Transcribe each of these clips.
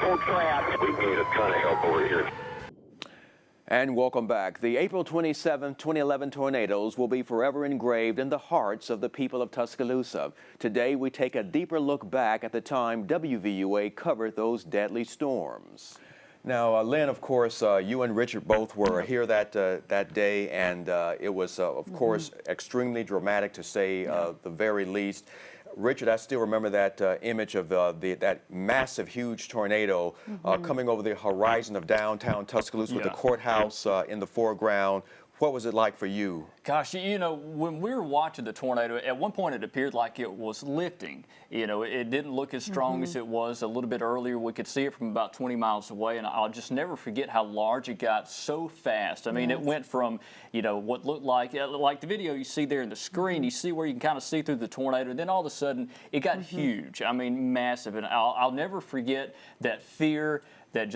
full trapped. We need a ton of help over here. And welcome back. The April 27, 2011 tornadoes will be forever engraved in the hearts of the people of Tuscaloosa. Today, we take a deeper look back at the time Wvua covered those deadly storms. Now, Lynn, of course, you and Richard both were here that day, and it was, of course, extremely dramatic to say the very least. Richard, I still remember that image of that massive, huge tornado coming over the horizon of downtown Tuscaloosa with the courthouse in the foreground. What was it like for you? Gosh, you know, when we were watching the tornado, at one point it appeared like it was lifting. You know, it didn't look as strong as it was a little bit earlier. We could see it from about 20 miles away, and I'll just never forget how large it got so fast. I mean, it went from, you know, what looked like the video you see there in the screen, you see where you can kind of see through the tornado, and then all of a sudden it got huge. I mean, massive. And I'll never forget that fear, that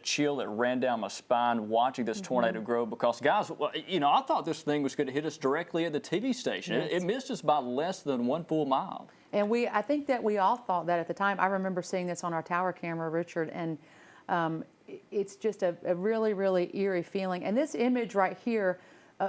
chill that ran down my spine watching this tornado grow, because guys, you know, I thought this thing was going to hit us directly at the TV station. It missed us by less than 1 full mile. And I think that we all thought that at the time. I remember seeing this on our tower camera, Richard, and it's just a really, really eerie feeling. And this image right here,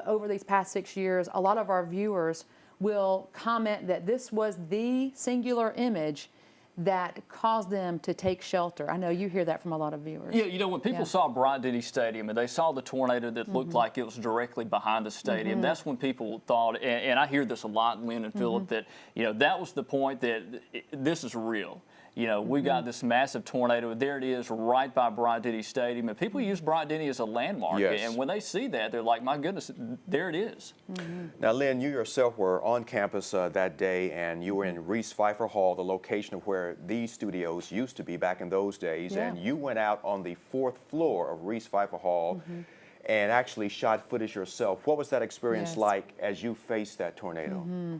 over these past 6 years, a lot of our viewers will comment that this was the singular image that caused them to take shelter. I know you hear that from a lot of viewers. Yeah, you know, when people saw Bryant-Denny Stadium and they saw the tornado that looked like it was directly behind the stadium, that's when people thought, and I hear this a lot, Lynn and Philip, that, you know, that was the point that this is real. You know, we got this massive tornado. There it is, right by Bryant-Denny Stadium, and people use Bryant-Denny as a landmark. And when they see that, they're like, "My goodness, there it is." Now, Lynn, you yourself were on campus that day, and you were in Reese Pfeiffer Hall, the location of where these studios used to be back in those days. And you went out on the 4th floor of Reese Pfeiffer Hall and actually shot footage yourself. What was that experience like as you faced that tornado?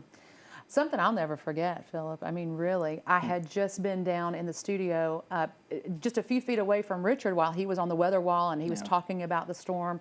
Something I'll never forget, Philip. I mean, really, I had just been down in the studio just a few feet away from Richard while he was on the weather wall and he was talking about the storm.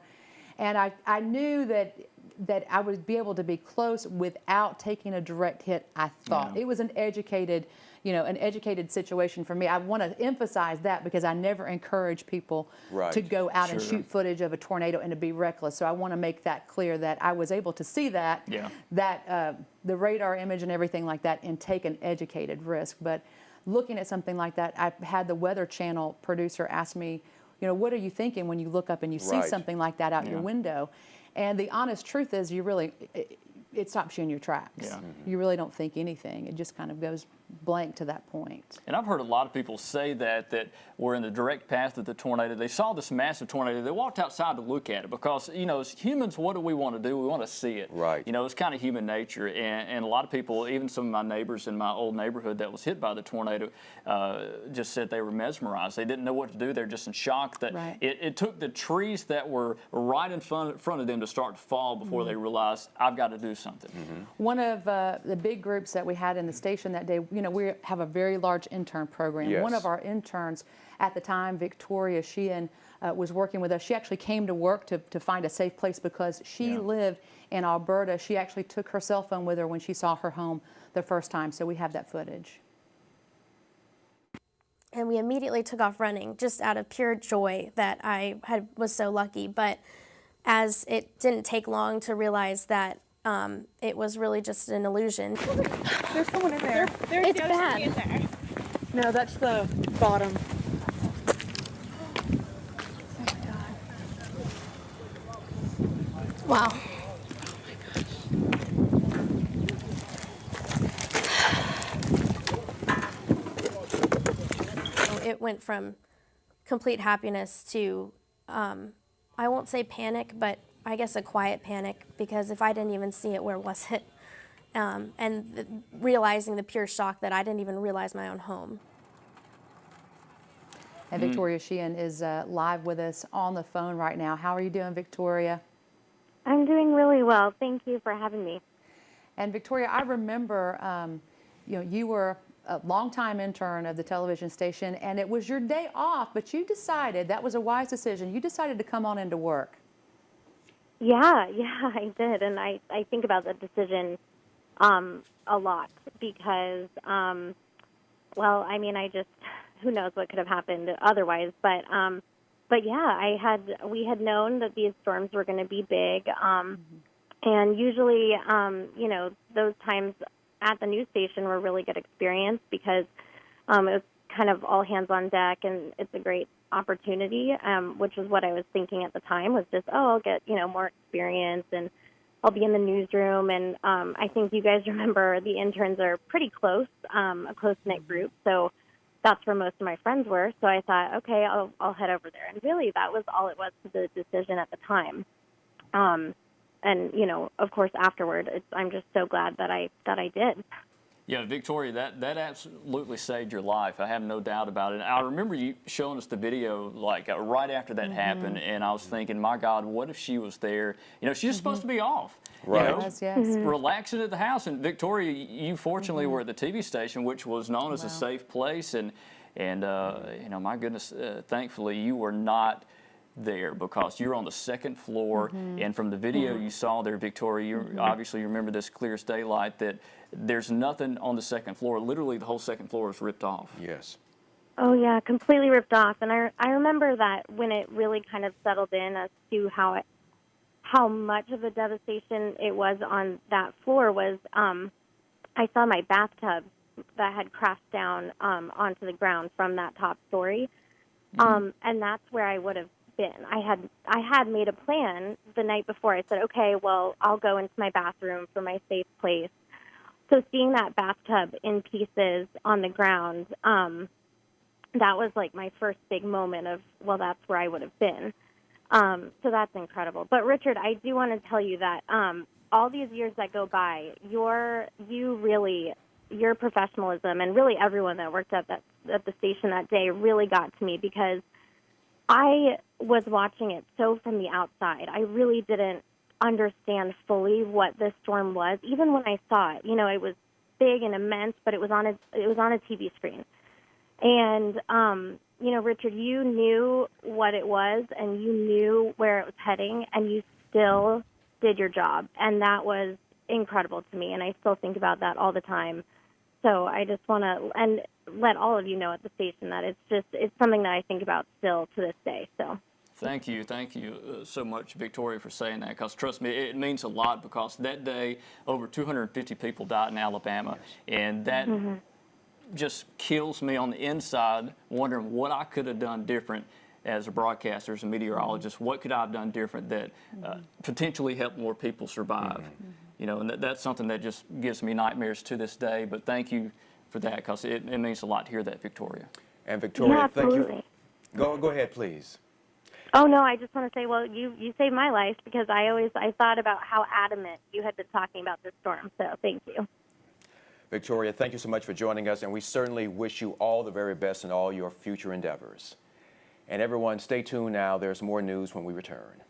And I knew that I would be able to be close without taking a direct hit, I thought. It was an educated, you know, an educated situation for me. I want to emphasize that because I never encourage people to go out and shoot footage of a tornado and to be reckless. So I want to make that clear that I was able to see that, the radar image and everything like that, and take an educated risk. But looking at something like that, I had the Weather Channel producer ask me, you know, what are you thinking when you look up and you see something like that out your window? And the honest truth is, it stops you in your tracks. You really don't think anything. It just kind of goes blank to that point. And I've heard a lot of people say that were in the direct path of the tornado. They saw this massive tornado. They walked outside to look at it because, you know, as humans, what do we want to do? We want to see it. You know, it's kind of human nature. And a lot of people, even some of my neighbors in my old neighborhood that was hit by the tornado, just said they were mesmerized. They didn't know what to do. They're just in shock that it took the trees that were right in front of them to start to fall before they realized, I've got to do something. One of the big groups that we had in the station that day, you know, we have a very large intern program. One of our interns at the time, Victoria Sheehan, was working with us. She actually came to work to find a safe place because she lived in Alberta. She actually took her cell phone with her when she saw her home the first time, so we have that footage. And we immediately took off running just out of pure joy that I was so lucky. But as it didn't take long to realize that it was really just an illusion. There's someone in there. It's bad. In there. No, that's the bottom. Wow. It went from complete happiness to, I won't say panic, but I guess a quiet panic, because if I didn't even see it, where was it? And realizing the pure shock that I didn't even realize my own home. And Victoria Sheehan is live with us on the phone right now. How are you doing, Victoria? I'm doing really well. Thank you for having me. And Victoria, I remember, you know, you were a longtime intern of the television station, and it was your day off, but you decided, that was a wise decision, you decided to come on into work. Yeah, I did, and I think about that decision a lot because, well, I mean, I just who knows what could have happened otherwise. But yeah, we had known that these storms were going to be big, and usually, you know, those times at the news station were really good experience because it was kind of all hands on deck, and it's a great opportunity, which is what I was thinking at the time, was just, I'll get, you know, more experience and I'll be in the newsroom. And I think you guys remember the interns are pretty close, a close-knit group. So that's where most of my friends were. So I thought, okay, I'll head over there. And really, that was all it was to the decision at the time. And, you know, of course, afterward, I'm just so glad that I did. Yeah, Victoria, that absolutely saved your life. I have no doubt about it. I remember you showing us the video like right after that happened, and I was thinking, my God, what if she was there? You know, she's supposed to be off. Right. You know, Yes. relaxing at the house. And Victoria, you fortunately were at the TV station, which was known as a safe place. And you know, my goodness, thankfully you were not there because you're on the second floor, and from the video you saw there, Victoria, you obviously remember this clear as daylight, that there's nothing on the second floor. Literally, the whole second floor is ripped off. Yes. Oh, yeah, completely ripped off. And I remember that when it really kind of settled in as to how much of a devastation it was on that floor was I saw my bathtub that had crashed down onto the ground from that top story. And that's where I would have been. I had made a plan the night before. I said, okay, well, I'll go into my bathroom for my safe place. So seeing that bathtub in pieces on the ground, that was like my first big moment of, well, that's where I would have been. So that's incredible. But Richard, I do want to tell you that all these years that go by, your professionalism, and really everyone that worked at the station that day really got to me, because I was watching it so from the outside. I really didn't understand fully what this storm was. Even when I saw it, you know, it was big and immense, but it was on a TV screen. And you know, Richard, you knew what it was and you knew where it was heading, and you still did your job, and that was incredible to me. And I still think about that all the time. So I just want to let all of you know at the station that it's something that I think about still to this day. So. Thank you so much, Victoria, for saying that, because trust me, it means a lot, because that day over 250 people died in Alabama, and that just kills me on the inside, wondering what I could have done different as a broadcaster, as a meteorologist. What could I have done different that potentially helped more people survive? You know, and that's something that just gives me nightmares to this day. But thank you for that, because it means a lot to hear that, Victoria. And Victoria, yeah, thank you. Go ahead, please. Oh, no, I just want to say, well, you saved my life, because I thought about how adamant you had been talking about this storm, so thank you. Victoria, thank you so much for joining us, and we certainly wish you all the very best in all your future endeavors. And everyone, stay tuned now. There's more news when we return.